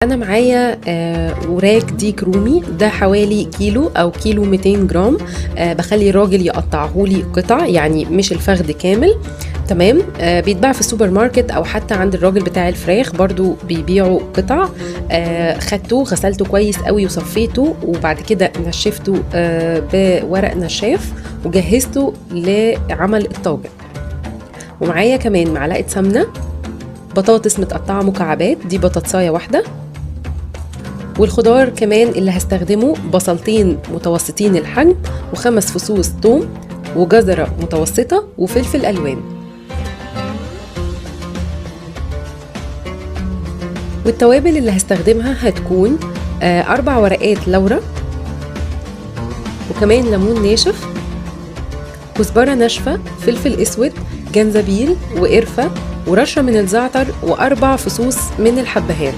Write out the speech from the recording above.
انا معايا وراك ديك رومي، ده حوالي كيلو او كيلو 200 جرام. بخلي الراجل يقطعهولي قطع، يعني مش الفخذ كامل. تمام. بيتباع في السوبر ماركت او حتى عند الراجل بتاع الفراخ برضو بيبيعوا قطع. خدته غسلته كويس قوي وصفيته، وبعد كده نشفته بورق نشاف وجهزته لعمل الطاجن. ومعايا كمان معلقه سمنه، بطاطس متقطعه مكعبات، دي بطاطسايه واحده. والخضار كمان اللي هستخدمه بصلتين متوسطين الحجم، و5 فصوص ثوم، وجزرة متوسطة، وفلفل ألوان. والتوابل اللي هستخدمها هتكون 4 ورقات لورا، وكمان ليمون ناشف، كزبرة ناشفة، فلفل أسود، جنزبيل وقرفة ورشة من الزعتر، و4 فصوص من الحبهان.